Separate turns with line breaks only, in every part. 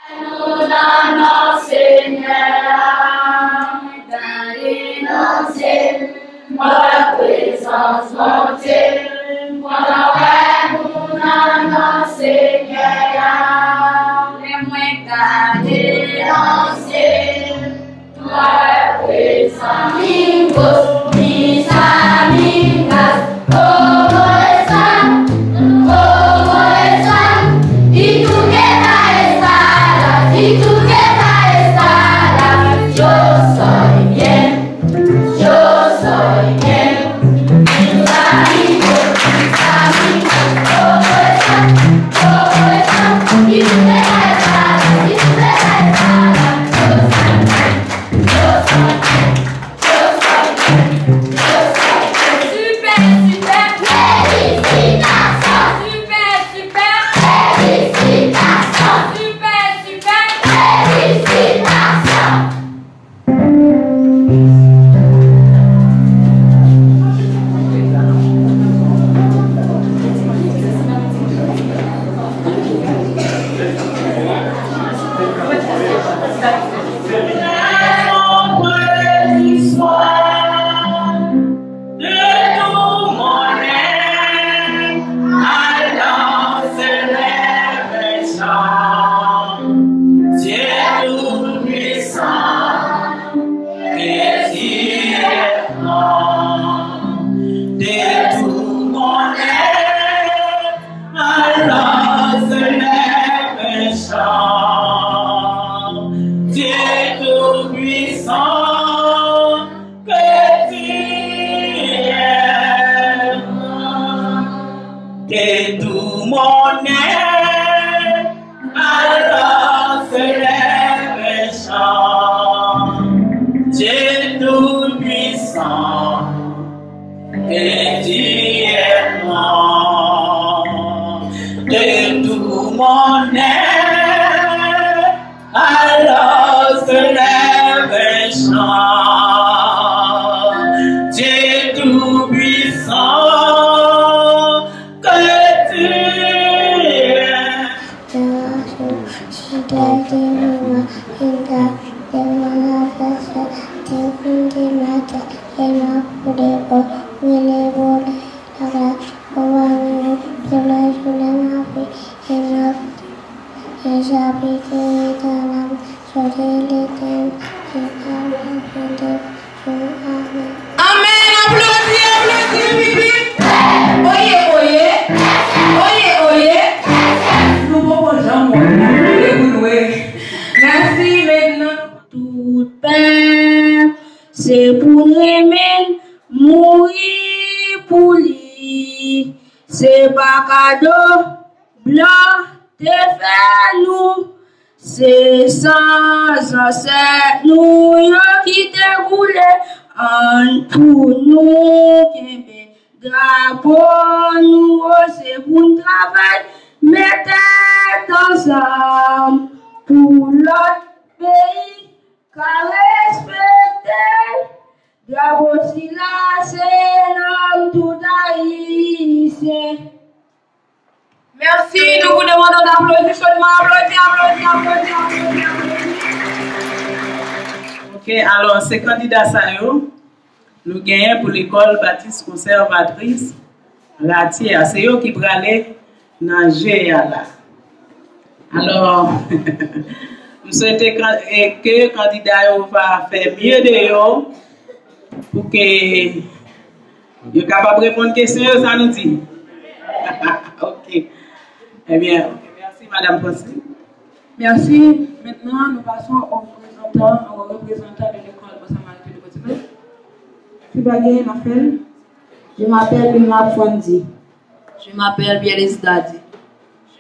Nous dans nos Seigneur, dans l'innocence, notre présence montée, nous dans nos Seigneur, les moins gardés l'ancien, notre présence, amigos, mis amigas, como están, y tú que y tú que yo soy bien, yo soy bien. Mis amigos, ¿cómo están? ¿Cómo están? Y tú que yo soy bien, yo soy bien, yo soy bien. Super, super, félicitations. Super, super, félicitations. Super, super, félicitations.
C'est pour l'aimer, mourir pour lui. C'est pas cadeau, blanc, t'es fait nous. C'est sans ancêtre nous qui t'es roulé en pour nous. Drapeau nous, c'est pour le travail. Mettez ensemble pour l'autre pays. Car respecter, drapeau si là, c'est l'homme tout haïtien. Merci, nous vous demandons d'applaudir seulement, applaudissez.
Ok, alors ces candidats, ça nous gagnons pour l'école baptiste conservatrice, la tiers, c'est eux qui vont aller dans GA. Alors, nous souhaitons que le candidat va faire mieux de eux pour que vous soyez capable de répondre aux questions, ça nous dit. Ok. Eh bien, merci Madame Ponce.
Merci. Maintenant, nous passons au représentant de l'école Bossamalité de Côte-Ivoire.
Je m'appelle Bima Fondi.
Je m'appelle Bielis Dadi.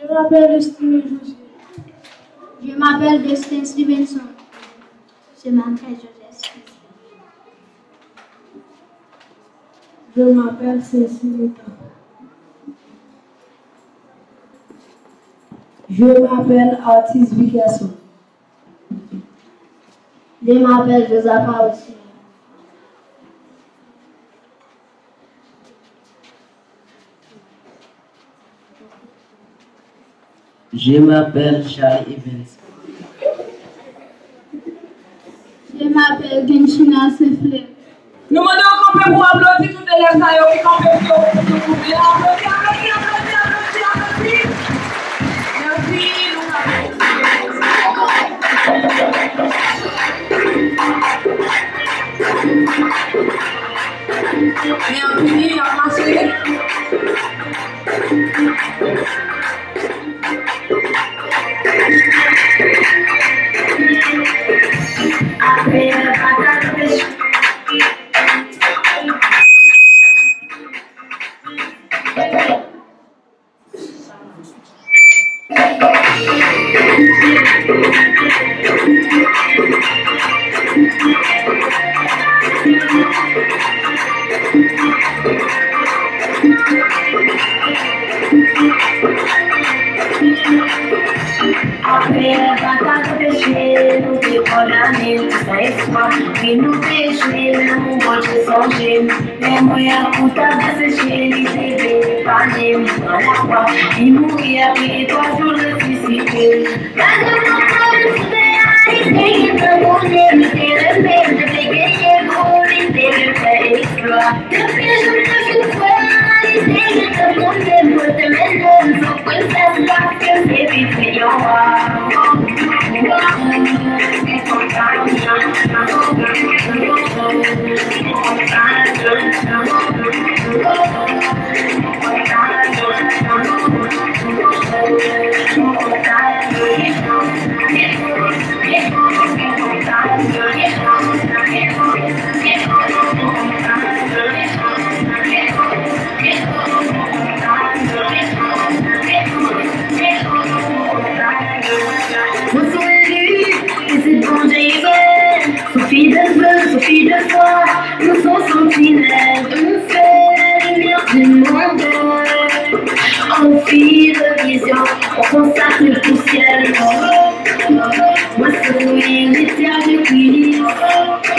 Je m'appelle Destin José. Je m'appelle Destin Stevenson. Je m'appelle Joseph.
Je m'appelle Cécile. Je m'appelle Artis Picasso.
Je m'appelle Josapha aussi.
Je m'appelle Charlie Evans.
Je m'appelle Genie Saint-Fleur.
Nous demandons qu'on peut vous applaudir tous les élèves qui campent pour vous. Applaudis. Merci, merci.
Après la patate pêche. Après la patate pêchée, nous décollons, sans espoir. Et nous pêchons, nous mangeons sans gêne. Les moyens pour t'abaisser, les bébés, pas les dans la voie. Ils mourent après 3 jours de suicide. La demande de réalité, de monnaie, de repères, de bégayer, de faire exploit. Depuis je me suis fait, de monter, pour te mettre dans princesse, parce que c'est vite Sophie de foi, nous sommes sentinelles, on fait lumière du monde. En fil de vision, on consacre le poussière. Moi, sourire, les tiers de cuir.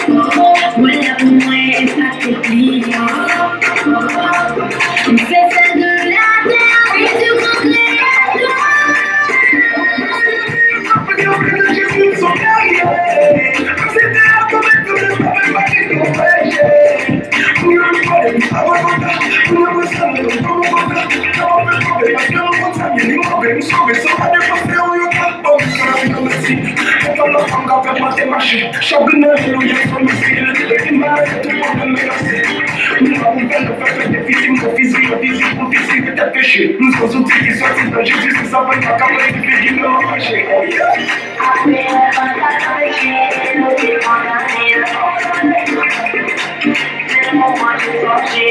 Moi, l'amour est pas tes clients. Une fête de la terre et du grand créateur.
Nous sommes outils qui sortent de Jésus, c'est ça, pas capable de faire du mal à marcher.
Après la patate pêchée, nous décollons. C'est le moment de changer.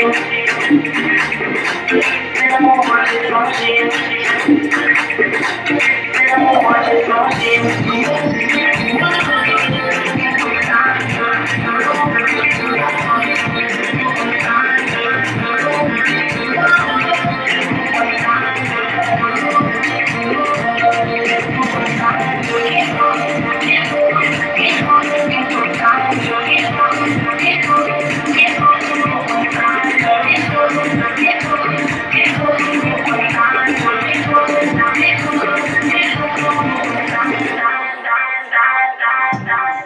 C'est le moment de changer. C'est le moment de changer.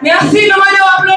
Merci, nous allons applaudir.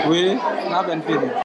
Oui, la bonne fille.